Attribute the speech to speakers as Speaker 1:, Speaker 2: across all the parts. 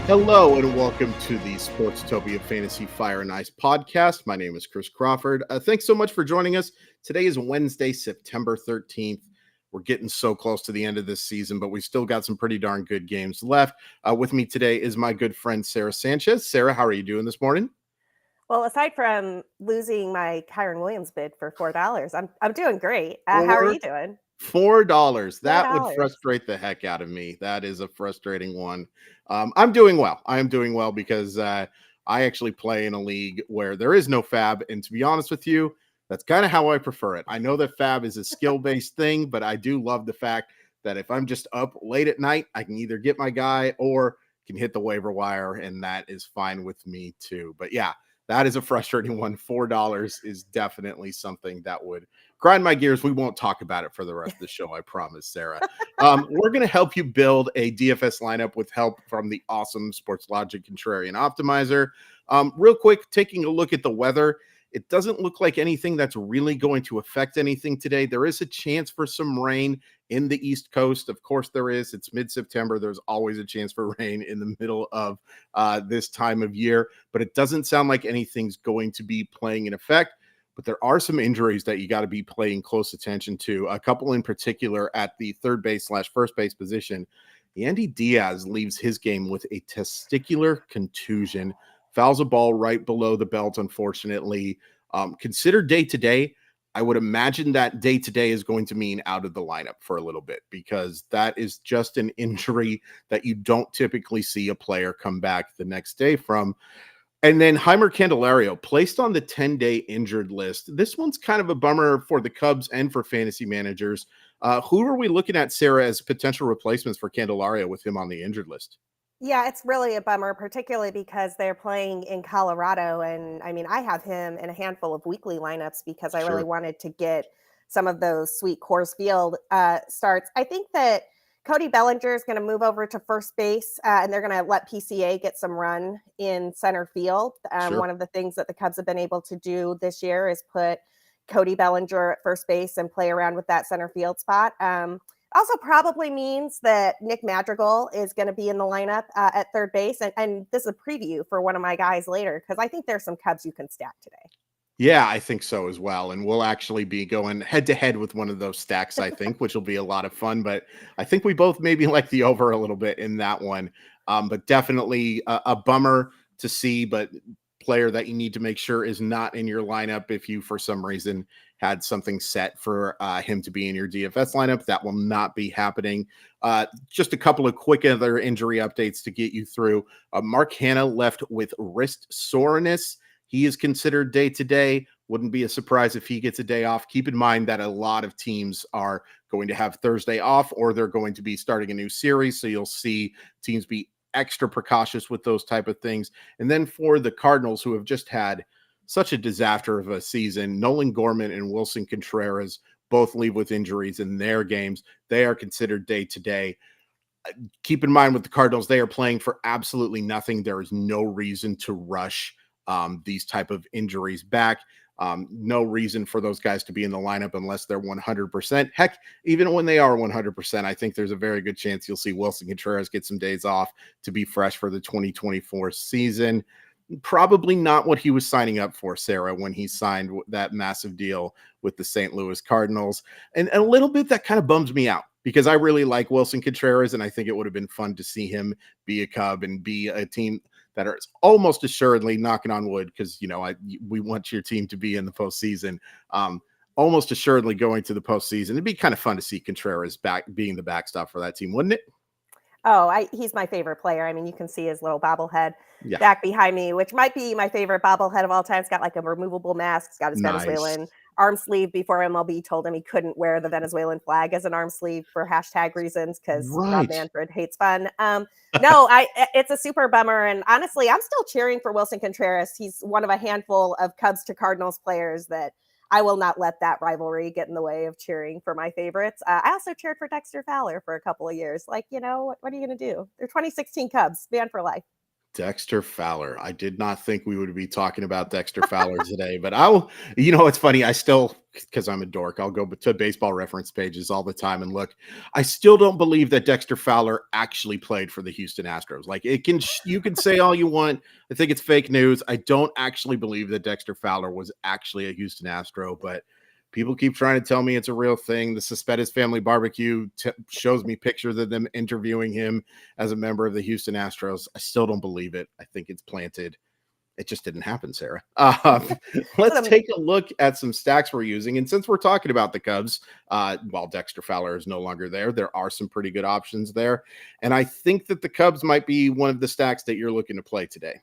Speaker 1: Hello and welcome to the Sportstopia Fantasy Fire and Ice podcast. My name is Chris Crawford. Thanks so much for joining us. Today is Wednesday, September 13th. We're getting so close to the end of this season, but we still got some pretty darn good games left. With me today is my good friend, Sarah Sanchez. Sarah, how are you doing this morning?
Speaker 2: Well, aside from losing my Kyron Williams bid for $4, I'm doing great. How are you doing?
Speaker 1: $4. That would
Speaker 2: $4.
Speaker 1: frustrate the heck out of me. That is a frustrating one. I'm doing well. I am doing well because I actually play in a league where there is no fab. And to be honest with you, that's kind of how I prefer it. I know that fab is a skill-based thing, but I do love the fact that if I'm just up late at night, I can either get my guy or can hit the waiver wire, and that is fine with me too. But yeah, that is a frustrating one. $4 is definitely something that would grind my gears. We won't talk about it for the rest of the show, I promise, Sarah. We're going to help you build a DFS lineup with help from the awesome Sports Logic Contrarian Optimizer. Real quick, taking a look at the weather, it doesn't look like anything that's really going to affect anything today. There is a chance for some rain in the East Coast. Of course, there is. It's mid-September. There's always a chance for rain in the middle of this time of year, but it doesn't sound like anything's going to be playing in effect. But there are some injuries that you got to be paying close attention to. A couple in particular at the third base / first base position. Andy Diaz leaves his game with a testicular contusion. Fouls a ball right below the belt, unfortunately. Considered day-to-day, I would imagine that day-to-day is going to mean out of the lineup for a little bit because that is just an injury that you don't typically see a player come back the next day from. And then Heimer Candelario placed on the 10-day injured list. This one's kind of a bummer for the Cubs and for fantasy managers. Who are we looking at, Sarah, as potential replacements for Candelario with him on the injured list?
Speaker 2: Yeah, it's really a bummer, particularly because they're playing in Colorado. And I mean, I have him in a handful of weekly lineups because I really wanted to get some of those sweet Coors Field starts. I think that Cody Bellinger is going to move over to first base and they're going to let PCA get some run in center field. One of the things that the Cubs have been able to do this year is put Cody Bellinger at first base and play around with that center field spot. Also probably means that Nick Madrigal is going to be in the lineup at third base. And this is a preview for one of my guys later, because I think there's some Cubs you can stack today.
Speaker 1: Yeah, I think so as well. And we'll actually be going head to head with one of those stacks, I think, which will be a lot of fun. But I think we both maybe like the over a little bit in that one. But definitely a bummer to see, but player that you need to make sure is not in your lineup if you, for some reason, had something set for him to be in your DFS lineup. That will not be happening. Just a couple of quick other injury updates to get you through. Mark Hanna left with wrist soreness. He is considered day-to-day. Wouldn't be a surprise if he gets a day off. Keep in mind that a lot of teams are going to have Thursday off or they're going to be starting a new series. So you'll see teams be extra precautious with those type of things. And then for the Cardinals, who have just had such a disaster of a season, Nolan Gorman and Wilson Contreras both leave with injuries in their games. They are considered day-to-day. Keep in mind with the Cardinals, they are playing for absolutely nothing. There is no reason to rush these type of injuries back. No reason for those guys to be in the lineup unless they're 100%. Heck, even when they are 100%, I think there's a very good chance you'll see Wilson Contreras get some days off to be fresh for the 2024 season. Probably not what he was signing up for, Sarah, when he signed that massive deal with the St. Louis Cardinals. And a little bit that kind of bums me out because I really like Wilson Contreras, and I think it would have been fun to see him be a Cub and be a team that are almost assuredly, knocking on wood, because we want your team to be in the postseason. Almost assuredly going to the postseason. It'd be kind of fun to see Contreras back being the backstop for that team, wouldn't it?
Speaker 2: Oh, he's my favorite player. I mean, you can see his little bobblehead back behind me, which might be my favorite bobblehead of all time. It's got like a removable mask. It's got his Venezuelan arm sleeve before MLB told him he couldn't wear the Venezuelan flag as an arm sleeve for hashtag reasons because Rob Manfred hates fun. It's a super bummer. And honestly, I'm still cheering for Wilson Contreras. He's one of a handful of Cubs to Cardinals players that I will not let that rivalry get in the way of cheering for my favorites. I also cheered for Dexter Fowler for a couple of years. Like, what are you going to do? They're 2016 Cubs, man for life.
Speaker 1: Dexter Fowler. I did not think we would be talking about Dexter Fowler today, but it's funny. I still, because I'm a dork, I'll go to baseball reference pages all the time and look. I still don't believe that Dexter Fowler actually played for the Houston Astros. Like you can say all you want. I think it's fake news. I don't actually believe that Dexter Fowler was actually a Houston Astro, but people keep trying to tell me it's a real thing. The Cespedes family barbecue shows me pictures of them interviewing him as a member of the Houston Astros. I still don't believe it. I think it's planted. It just didn't happen, Sarah. Let's take a look at some stacks we're using. And since we're talking about the Cubs, while Dexter Fowler is no longer there are some pretty good options there. And I think that the Cubs might be one of the stacks that you're looking to play today.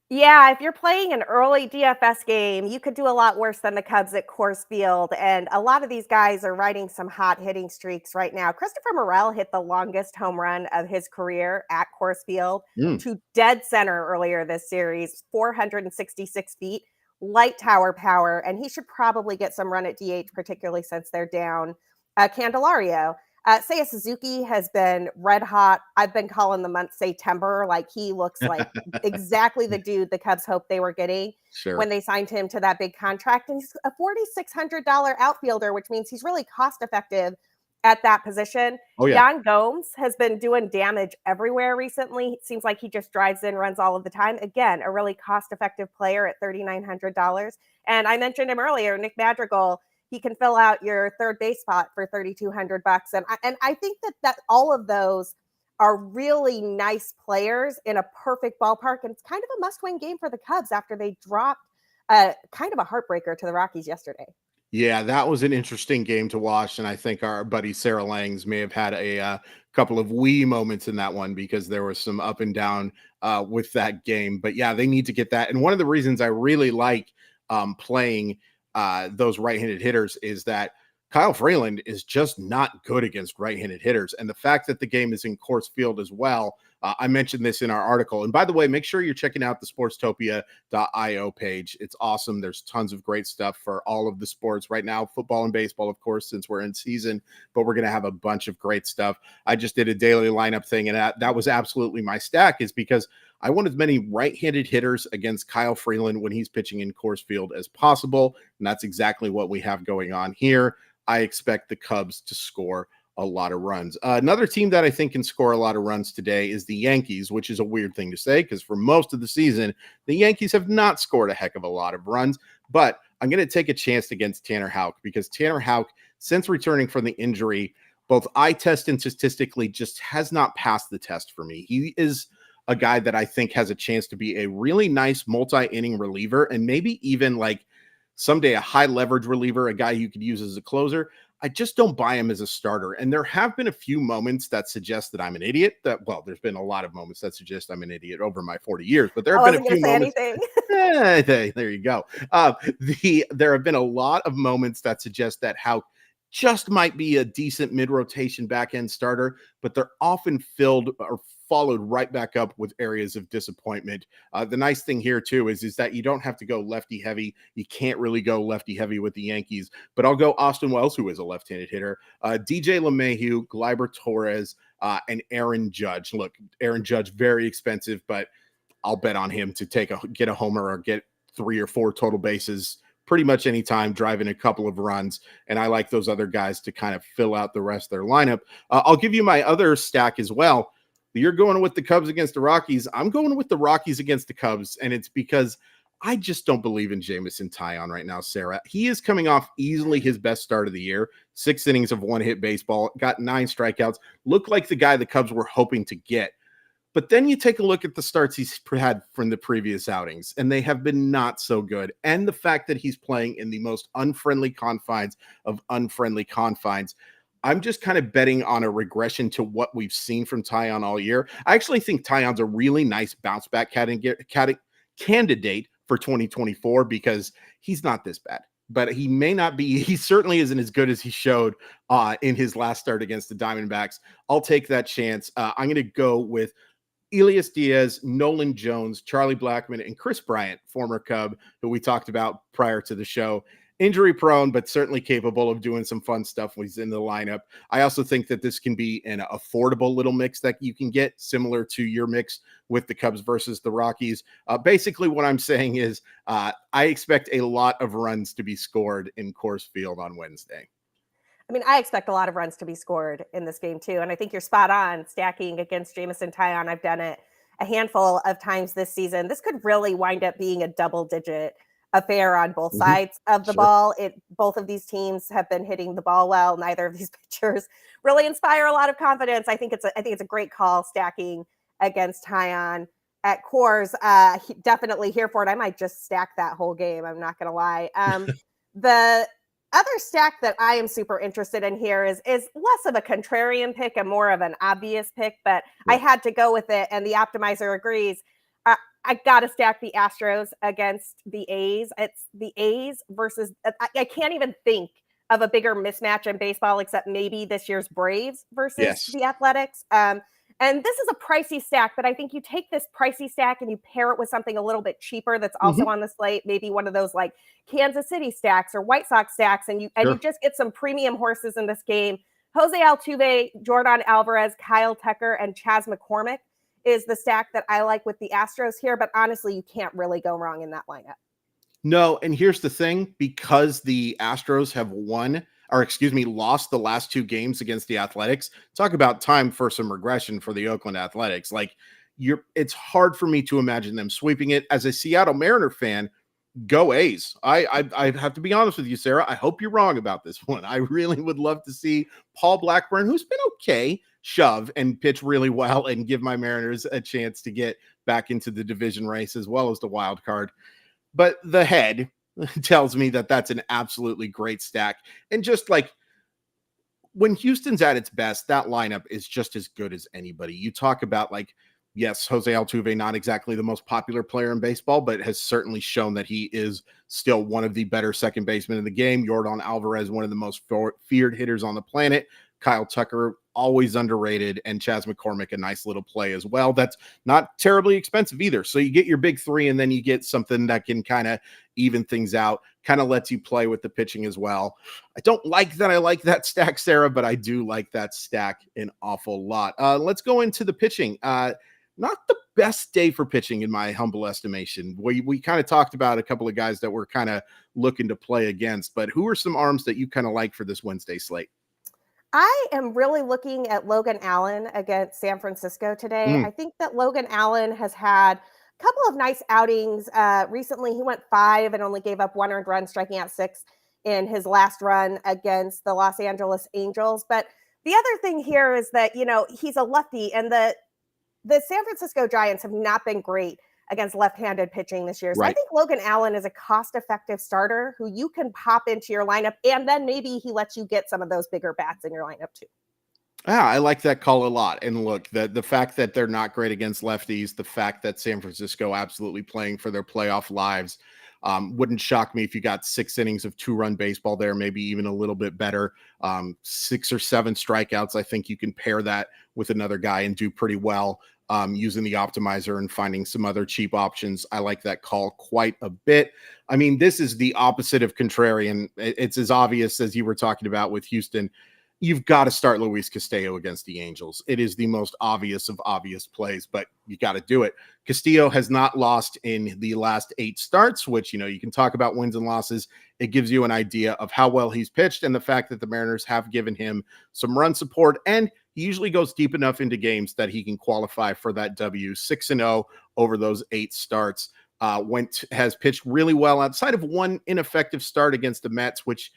Speaker 2: Yeah, if you're playing an early DFS game, you could do a lot worse than the Cubs at Coors Field. And a lot of these guys are riding some hot hitting streaks right now. Christopher Morel hit the longest home run of his career at Coors Field to dead center earlier this series, 466 feet, light tower power. And he should probably get some run at DH, particularly since they're down Candelario. Seiya Suzuki has been red hot. I've been calling the month September. Like, he looks like exactly the dude the Cubs hoped they were getting when they signed him to that big contract. And he's a $4,600 outfielder, which means he's really cost effective at that position. Yan Gomes has been doing damage everywhere recently. It seems like he just drives in, runs all of the time. Again, a really cost effective player at $3,900. And I mentioned him earlier, Nick Madrigal. He can fill out your third base spot for $3,200. And I think that all of those are really nice players in a perfect ballpark. And it's kind of a must-win game for the Cubs after they dropped kind of a heartbreaker to the Rockies yesterday.
Speaker 1: Yeah, that was an interesting game to watch. And I think our buddy Sarah Langs may have had a couple of wee moments in that one because there was some up and down with that game. But yeah, they need to get that. And one of the reasons I really like playing those right-handed hitters is that Kyle Freeland is just not good against right-handed hitters. And the fact that the game is in Coors Field as well, I mentioned this in our article. And by the way, make sure you're checking out the sportstopia.io page. It's awesome. There's tons of great stuff for all of the sports right now, football and baseball, of course, since we're in season, but we're going to have a bunch of great stuff. I just did a daily lineup thing, and that was absolutely my stack, is because I want as many right-handed hitters against Kyle Freeland when he's pitching in Coors Field as possible. And that's exactly what we have going on here. I expect the Cubs to score a lot of runs. Another team that I think can score a lot of runs today is the Yankees, which is a weird thing to say because for most of the season, the Yankees have not scored a heck of a lot of runs. But I'm going to take a chance against Tanner Houck because Tanner Houck, since returning from the injury, both eye test and statistically just has not passed the test for me. He is a guy that I think has a chance to be a really nice multi-inning reliever and maybe even like someday a high leverage reliever, a guy you could use as a closer. I just don't buy him as a starter. And there have been a few moments that suggest that I'm an idiot. There's been a lot of moments that suggest I'm an idiot over my 40 years, but there have been a few moments. There you go. There have been a lot of moments that suggest that how just might be a decent mid-rotation back-end starter, but they're often filled or followed right back up with areas of disappointment. The nice thing here too is that you don't have to go lefty heavy. You can't really go lefty heavy with the Yankees, but I'll go Austin Wells, who is a left-handed hitter, DJ LeMahieu, Gleyber Torres, and Aaron Judge. Look, Aaron Judge, very expensive, but I'll bet on him to get a homer or get 3 or 4 total bases pretty much anytime, driving a couple of runs. And I like those other guys to kind of fill out the rest of their lineup. I'll give you my other stack as well. You're going with the Cubs against the Rockies. I'm going with the Rockies against the Cubs. And it's because I just don't believe in Jameson Taillon right now, Sarah. He is coming off easily his best start of the year. 6 innings of one-hit baseball, got 9 strikeouts, looked like the guy the Cubs were hoping to get. But then you take a look at the starts he's had from the previous outings, and they have been not so good. And the fact that he's playing in the most unfriendly confines of unfriendly confines, I'm just kind of betting on a regression to what we've seen from Taillon all year. I actually think Taillon's a really nice bounce back candidate for 2024 because he's not this bad. But he may not be. He certainly isn't as good as he showed in his last start against the Diamondbacks. I'll take that chance. I'm going to go with Elias Diaz, Nolan Jones, Charlie Blackmon, and Chris Bryant, former Cub, who we talked about prior to the show. injury prone, but certainly capable of doing some fun stuff when he's in the lineup. I also think that this can be an affordable little mix that you can get, similar to your mix with the Cubs versus the Rockies. Basically, what I'm saying is I expect a lot of runs to be scored in Coors Field on Wednesday.
Speaker 2: I mean, I expect a lot of runs to be scored in this game too. And I think you're spot on stacking against Jameson Taillon. I've done it a handful of times this season. This could really wind up being a double-digit affair on both sides of the ball. Both of these teams have been hitting the ball well. Neither of these pitchers really inspire a lot of confidence. I think it's a great call stacking against Taillon at Coors. Definitely here for it. I might just stack that whole game. I'm not going to lie. The other stack that I am super interested in here is less of a contrarian pick and more of an obvious pick, but I had to go with it, and the optimizer agrees. I got to stack the Astros against the A's. It's the A's versus I can't even think of a bigger mismatch in baseball except maybe this year's Braves versus the Athletics. And this is a pricey stack, but I think you take this pricey stack and you pair it with something a little bit cheaper that's also on the slate, maybe one of those like Kansas City stacks or White Sox stacks, and you just get some premium horses in this game. Jose Altuve, Jordan Alvarez, Kyle Tucker, and Chas McCormick is the stack that I like with the Astros here, but honestly, you can't really go wrong in that lineup.
Speaker 1: No, and here's the thing, because the Astros have lost the last two games against the Athletics. Talk about time for some regression for the Oakland Athletics. It's hard for me to imagine them sweeping it. As a Seattle Mariner fan, go A's. I have to be honest with you, Sarah. I hope you're wrong about this one. I really would love to see Paul Blackburn, who's been okay, shove and pitch really well and give my Mariners a chance to get back into the division race as well as the wild card. But the head tells me that that's an absolutely great stack. And just like when Houston's at its best, that lineup is just as good as anybody. You talk about yes, Jose Altuve, not exactly the most popular player in baseball, but has certainly shown that he is still one of the better second basemen in the game. Jordan Alvarez, one of the most feared hitters on the planet. Kyle Tucker, always underrated, and Chas McCormick, a nice little play as well. That's not terribly expensive either. So you get your big three, and then you get something that can kind of even things out, kind of lets you play with the pitching as well. I don't like that I like that stack, Sarah, but I do like that stack an awful lot. Let's go into the pitching. Not the best day for pitching in my humble estimation. We kind of talked about a couple of guys that we're kind of looking to play against, but who are some arms that you kind of like for this Wednesday slate?
Speaker 2: I am really looking at Logan Allen against San Francisco today. I think that Logan Allen has had a couple of nice outings. Recently, he went 5 and only gave up 1 earned run, striking out 6 in his last run against the Los Angeles Angels. But the other thing here is that, he's a lefty, and the San Francisco Giants have not been great against left-handed pitching this year. So I think Logan Allen is a cost-effective starter who you can pop into your lineup, and then maybe he lets you get some of those bigger bats in your lineup too.
Speaker 1: Yeah, I like that call a lot. And look, the fact that they're not great against lefties, the fact that San Francisco absolutely playing for their playoff lives, wouldn't shock me if you got 6 innings of 2-run baseball there, maybe even a little bit better. 6 or 7 strikeouts. I think you can pair that with another guy and do pretty well. Using the optimizer and finding some other cheap options. I like that call quite a bit. I mean, this is the opposite of contrarian. It's as obvious as you were talking about with Houston. You've got to start Luis Castillo against the Angels. It is the most obvious of obvious plays, but you got to do it. Castillo has not lost in the last 8 starts, which, you can talk about wins and losses. It gives you an idea of how well he's pitched and the fact that the Mariners have given him some run support, and he usually goes deep enough into games that he can qualify for that W. 6-0 over those 8 starts. Has pitched really well outside of one ineffective start against the Mets, which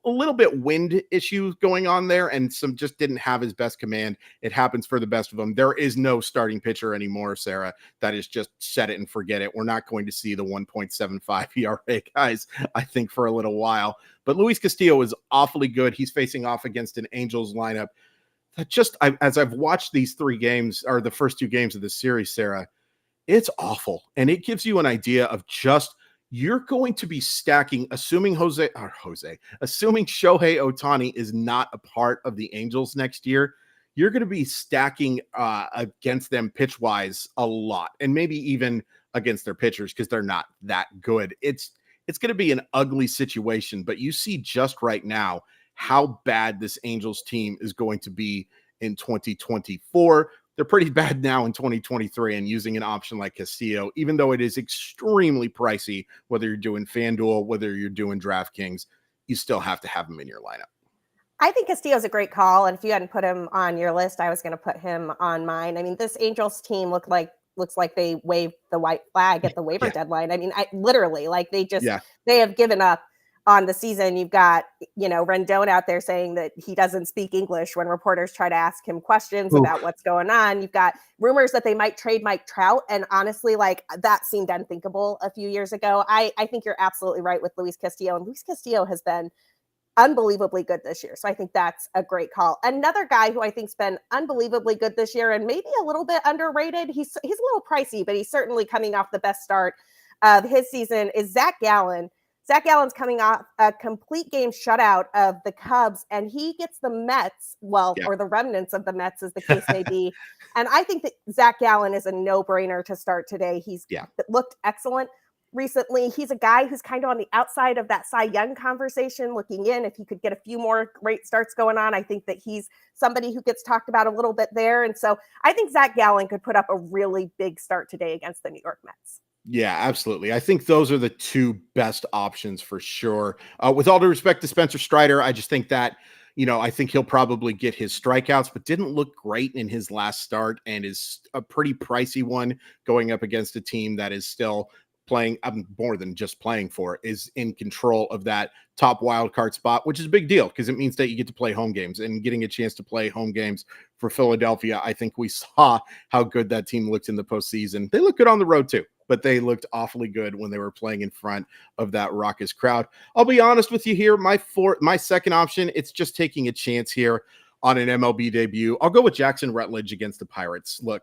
Speaker 1: a little bit wind issues going on there, and some just didn't have his best command. It happens for the best of them. There is no starting pitcher anymore, Sarah. That is just set it and forget it. We're not going to see the 1.75 ERA guys, I think, for a little while. But Luis Castillo is awfully good. He's facing off against an Angels lineup that as I've watched these 3 games, or the first 2 games of this series, Sarah, it's awful. And it gives you an idea of just, you're going to be stacking, assuming Shohei Ohtani is not a part of the Angels next year, you're going to be stacking against them pitch-wise a lot, and maybe even against their pitchers because they're not that good. It's it's going to be an ugly situation. But you see just right now how bad this Angels team is going to be in 2024. They're pretty bad now in 2023, and using an option like Castillo, even though it is extremely pricey, whether you're doing FanDuel, whether you're doing DraftKings, you still have to have him in your lineup.
Speaker 2: I think Castillo's a great call, and if you hadn't put him on your list, I was going to put him on mine. I mean, this Angels team looks like they waved the white flag at the waiver deadline. I mean, literally, like they have given up on the season. You've got, Rendon out there saying that he doesn't speak English when reporters try to ask him questions about what's going on. You've got rumors that they might trade Mike Trout. And honestly, like that seemed unthinkable a few years ago. I think you're absolutely right with Luis Castillo, and Luis Castillo has been unbelievably good this year. So I think that's a great call. Another guy who I think's been unbelievably good this year and maybe a little bit underrated. He's a little pricey, but he's certainly coming off the best start of his season is Zach Gallen. Zach Gallen's coming off a complete game shutout of the Cubs, and he gets the Mets, or the remnants of the Mets, as the case may be. And I think that Zach Gallen is a no-brainer to start today. He's looked excellent recently. He's a guy who's kind of on the outside of that Cy Young conversation looking in. If he could get a few more great starts going on, I think that he's somebody who gets talked about a little bit there. And so I think Zach Gallen could put up a really big start today against the New York Mets.
Speaker 1: Yeah, absolutely. I think those are the two best options for sure. With all due respect to Spencer Strider, I just think that, I think he'll probably get his strikeouts, but didn't look great in his last start and is a pretty pricey one going up against a team that is still playing, more than just playing for, is in control of that top wild card spot, which is a big deal because it means that you get to play home games, and getting a chance to play home games for Philadelphia. I think we saw how good that team looked in the postseason. They look good on the road too, but they looked awfully good when they were playing in front of that raucous crowd. I'll be honest with you here. My second option, it's just taking a chance here on an MLB debut. I'll go with Jackson Rutledge against the Pirates. Look,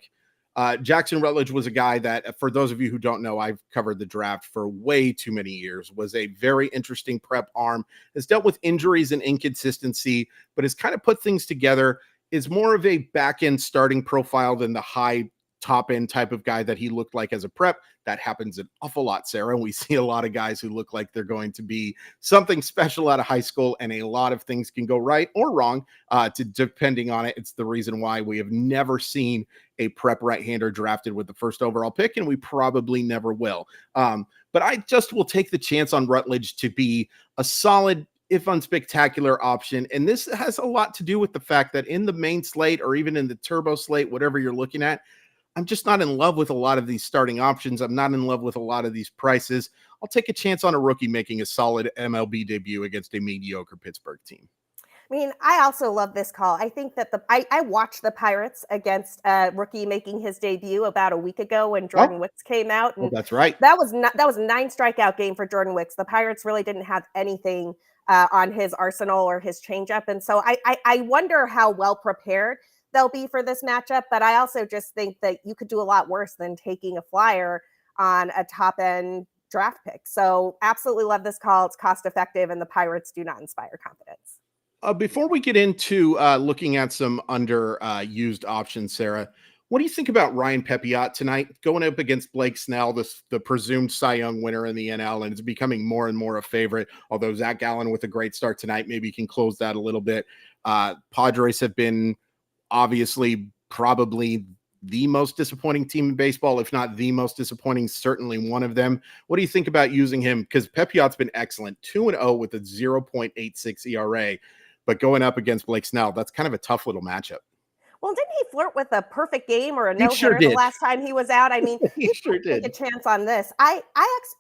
Speaker 1: Jackson Rutledge was a guy that, for those of you who don't know, I've covered the draft for way too many years, was a very interesting prep arm, has dealt with injuries and inconsistency, but has kind of put things together, is more of a back-end starting profile than the high top-end type of guy that he looked like as a prep. That happens an awful lot, Sarah. We see a lot of guys who look like they're going to be something special out of high school, and a lot of things can go right or wrong, depending on it. It's the reason why we have never seen a prep right-hander drafted with the first overall pick, and we probably never will. But I just will take the chance on Rutledge to be a solid, if unspectacular, option. And this has a lot to do with the fact that in the main slate, or even in the turbo slate, whatever you're looking at, I'm just not in love with a lot of these starting options. I'm not in love with a lot of these prices. I'll take a chance on a rookie making a solid MLB debut against a mediocre Pittsburgh team.
Speaker 2: I mean, I also love this call. I think that I watched the Pirates against a rookie making his debut about a week ago when Jordan Wicks came out. And
Speaker 1: that's right.
Speaker 2: That was a 9 strikeout game for Jordan Wicks. The Pirates really didn't have anything on his arsenal or his changeup. And so I wonder how well prepared they'll be for this matchup. But I also just think that you could do a lot worse than taking a flyer on a top end draft pick. So absolutely love this call. It's cost effective, and the Pirates do not inspire confidence.
Speaker 1: Before we get into looking at some underused options, Sarah, what do you think about Ryan Pepiot tonight going up against Blake Snell, the presumed Cy Young winner in the NL, and it's becoming more and more a favorite, although Zach Gallen with a great start tonight maybe can close that a little bit. Padres have been obviously probably the most disappointing team in baseball, if not the most disappointing, certainly one of them. What do you think about using him? Because Pepiot's been excellent, 2-0 with a 0.86 ERA, but going up against Blake Snell, that's kind of a tough little matchup.
Speaker 2: Well, didn't he flirt with a perfect game or a no-hitter the last time he was out? I mean,
Speaker 1: he sure did.
Speaker 2: Take a chance on this. I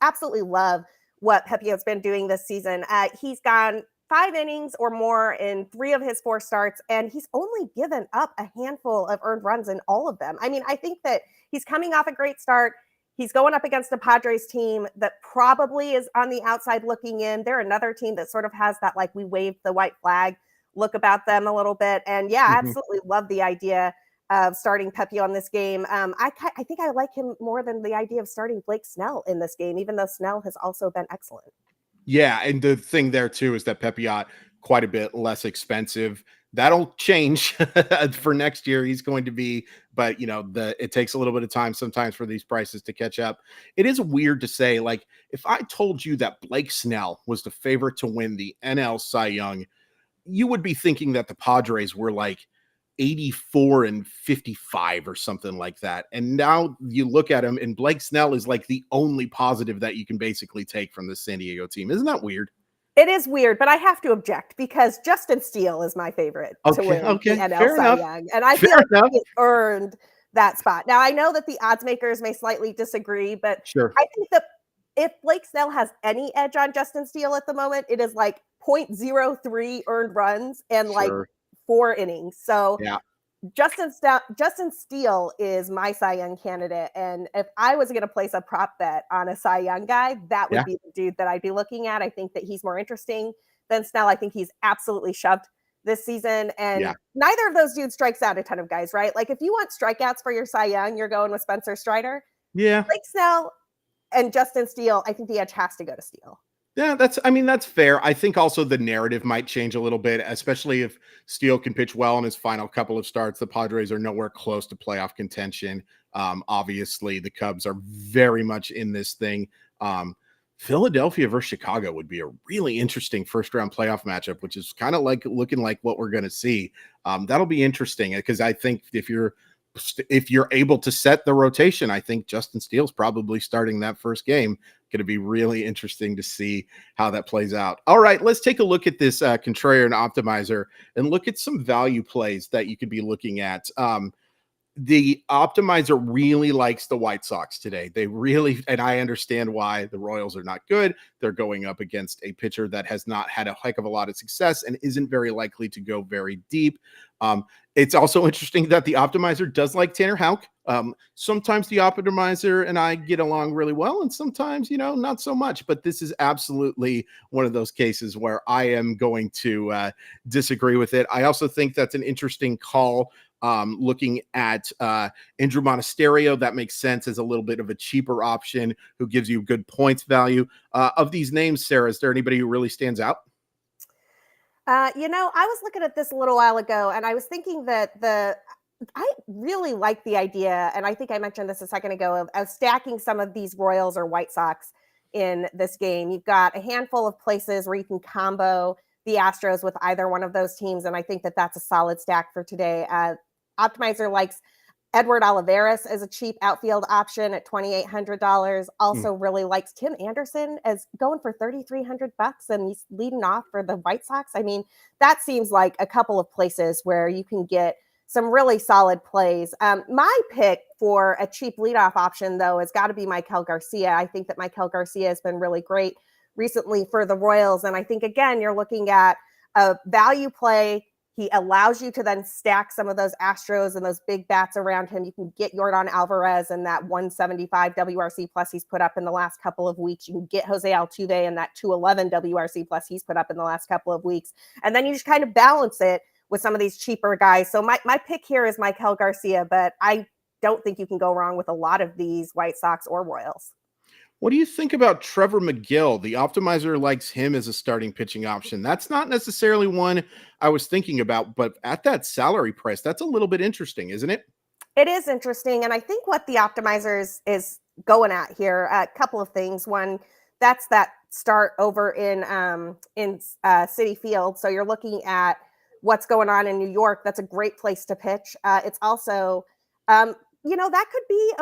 Speaker 2: absolutely love what Pepiot's been doing this season. He's gone 5 innings or more in 3 of his 4 starts, and he's only given up a handful of earned runs in all of them. I mean, I think that he's coming off a great start. He's going up against a Padres team that probably is on the outside looking in. They're another team that sort of has that, like, we waved the white flag look about them a little bit. And yeah, absolutely love the idea of starting Pepiot on this game. I think I like him more than the idea of starting Blake Snell in this game, even though Snell has also been excellent.
Speaker 1: Yeah, and the thing there too is that Pepiot quite a bit less expensive. That'll change for next year. He's going to be but it takes a little bit of time sometimes for these prices to catch up. It is weird to say, like, if I told you that Blake Snell was the favorite to win the NL Cy Young, you would be thinking that the Padres were like 84-55 or something like that. And now you look at him, and Blake Snell is like the only positive that you can basically take from the San Diego team. Isn't that weird?
Speaker 2: It is weird, but I have to object because Justin Steele is my favorite to win the NL Cy Young. And I feel like he earned that spot. Now, I know that the odds makers may slightly disagree, but I think that if Blake Snell has any edge on Justin Steele at the moment, it is like 0.03 earned runs and like 4 innings. So Justin Steele is my Cy Young candidate. And if I was going to place a prop bet on a Cy Young guy, that would be the dude that I'd be looking at. I think that he's more interesting than Snell. I think he's absolutely shoved this season. And neither of those dudes strikes out a ton of guys, right? Like if you want strikeouts for your Cy Young, you're going with Spencer Strider.
Speaker 1: Yeah.
Speaker 2: Blake Snell and Justin Steele, I think the edge has to go to Steele.
Speaker 1: Yeah, that's fair. I think also the narrative might change a little bit, especially if Steele can pitch well in his final couple of starts. The Padres are nowhere close to playoff contention. Obviously, the Cubs are very much in this thing. Philadelphia versus Chicago would be a really interesting first-round playoff matchup, which is kind of like looking like what we're going to see. That'll be interesting because I think if you're able to set the rotation, I think Justin Steele's probably starting that first game. Going to be really interesting to see how that plays out. All right, let's take a look at this Contrarian Optimizer and look at some value plays that you could be looking at. The Optimizer really likes the White Sox today. They really, and I understand why. The Royals are not good. They're going up against a pitcher that has not had a heck of a lot of success and isn't very likely to go very deep. It's also interesting that the Optimizer does like Tanner Houck. Sometimes the Optimizer and I get along really well, and sometimes, not so much. But this is absolutely one of those cases where I am going to disagree with it. I also think that's an interesting call. Looking at Andrew Monasterio, that makes sense as a little bit of a cheaper option who gives you good points value. Of these names, Sarah, is there anybody who really stands out?
Speaker 2: I was looking at this a little while ago, and I was thinking that I really like the idea, and I think I mentioned this a second ago, of stacking some of these Royals or White Sox in this game. You've got a handful of places where you can combo the Astros with either one of those teams, and I think that that's a solid stack for today. Optimizer likes Edward Olivares as a cheap outfield option at $2,800. Also really likes Tim Anderson as going for $3,300, and he's leading off for the White Sox. I mean, that seems like a couple of places where you can get some really solid plays. My pick for a cheap leadoff option, though, has got to be Maikel Garcia. I think that Maikel Garcia has been really great recently for the Royals. And I think, again, you're looking at a value play. He allows you to then stack some of those Astros and those big bats around him. You can get Yordan Alvarez and that 175 WRC plus he's put up in the last couple of weeks. You can get Jose Altuve and that 211 WRC plus he's put up in the last couple of weeks. And then you just kind of balance it with some of these cheaper guys. So my pick here is Maikel Garcia, but I don't think you can go wrong with a lot of these White Sox or Royals.
Speaker 1: What do you think about Trevor McGill? The Optimizer likes him as a starting pitching option. That's not necessarily one I was thinking about, but at that salary price, that's a little bit interesting, isn't it?
Speaker 2: It is interesting. And I think what the Optimizer is going at here, a couple of things. One, that's that start over in Citi Field. So you're looking at what's going on in New York. That's a great place to pitch. It's also, that could be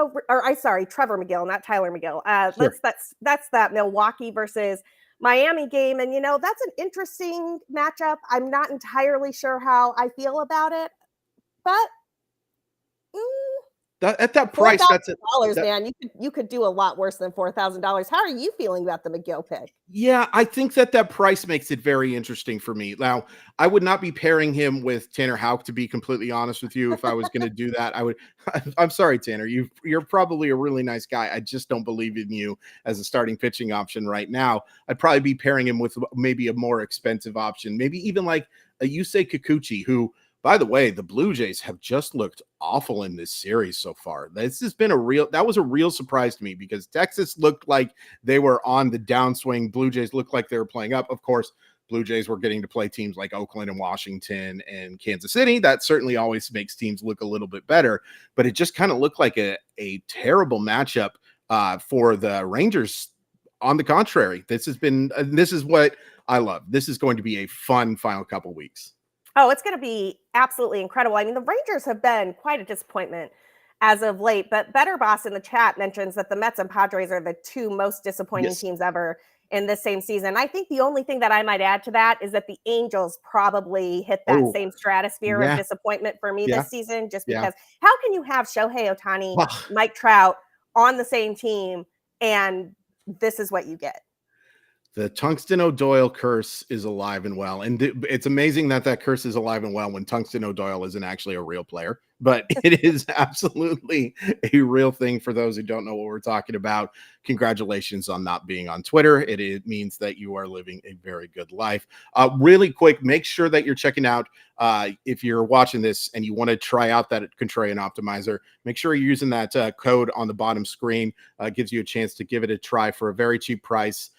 Speaker 2: Trevor McGill, not Tyler McGill.
Speaker 1: Sure.
Speaker 2: That's that Milwaukee versus Miami game. And, that's an interesting matchup. I'm not entirely sure how I feel about it, but
Speaker 1: at that price, that's
Speaker 2: $4,000, man. You could do a lot worse than $4,000. How are you feeling about the McGill pick?
Speaker 1: Yeah, I think that price makes it very interesting for me. Now, I would not be pairing him with Tanner Houck, to be completely honest with you. If I was going to do that, I'm sorry, Tanner. You're probably a really nice guy. I just don't believe in you as a starting pitching option right now. I'd probably be pairing him with maybe a more expensive option, maybe even like a Yusei Kikuchi, who, by the way, the Blue Jays have just looked awful in this series so far. This has been that was a real surprise to me because Texas looked like they were on the downswing. Blue Jays looked like they were playing up. Of course, Blue Jays were getting to play teams like Oakland and Washington and Kansas City. That certainly always makes teams look a little bit better, but it just kind of looked like a terrible matchup for the Rangers. On the contrary, this is what I love. This is going to be a fun final couple weeks.
Speaker 2: Oh, it's going to be absolutely incredible. I mean, the Rangers have been quite a disappointment as of late, but Better Boss in the chat mentions that the Mets and Padres are the two most disappointing teams ever in this same season. I think the only thing that I might add to that is that the Angels probably hit that same stratosphere of disappointment for me this season, just because how can you have Shohei Ohtani, Mike Trout on the same team, and this is what you get?
Speaker 1: The Tungsten O'Doyle curse is alive and well. And it's amazing that curse is alive and well when Tungsten O'Doyle isn't actually a real player, but it is absolutely a real thing. For those who don't know what we're talking about, congratulations on not being on Twitter. It means that you are living a very good life. Really quick, make sure that you're checking out, if you're watching this and you want to try out that Contrarian Optimizer, make sure you're using that code on the bottom screen. Gives you a chance to give it a try for a very cheap price.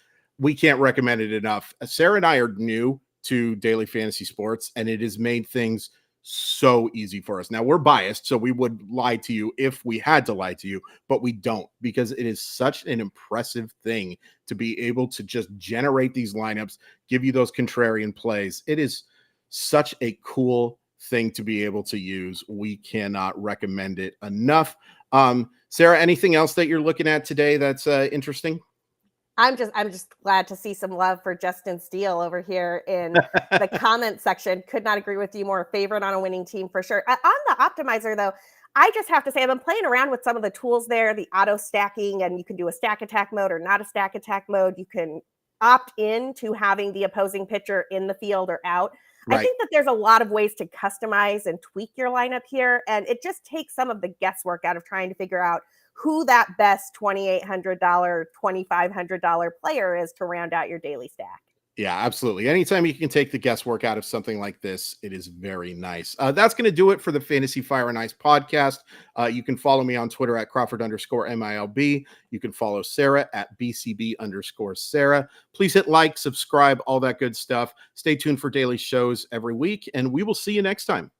Speaker 1: We can't recommend it enough. Sarah and I are new to daily fantasy sports, and it has made things so easy for us. Now, we're biased, so we would lie to you if we had to lie to you, but we don't, because it is such an impressive thing to be able to just generate these lineups, give you those contrarian plays. It is such a cool thing to be able to use. We cannot recommend it enough. Sarah, anything else that you're looking at today that's interesting?
Speaker 2: I'm just glad to see some love for Justin Steele over here in the comment section. Could not agree with you more. Favorite on a winning team for sure. On the optimizer, though, I just have to say I've been playing around with some of the tools there, the auto stacking, and you can do a stack attack mode or not a stack attack mode. You can opt in to having the opposing pitcher in the field or out. Right. I think that there's a lot of ways to customize and tweak your lineup here, and it just takes some of the guesswork out of trying to figure out who that best $2,800, $2,500 player is to round out your daily stack.
Speaker 1: Yeah, absolutely. Anytime you can take the guesswork out of something like this, it is very nice. That's going to do it for the Fantasy Fire and Ice podcast. You can follow me on Twitter at Crawford_MILB. You can follow Sarah at BCB_Sarah. Please hit like, subscribe, all that good stuff. Stay tuned for daily shows every week, and we will see you next time.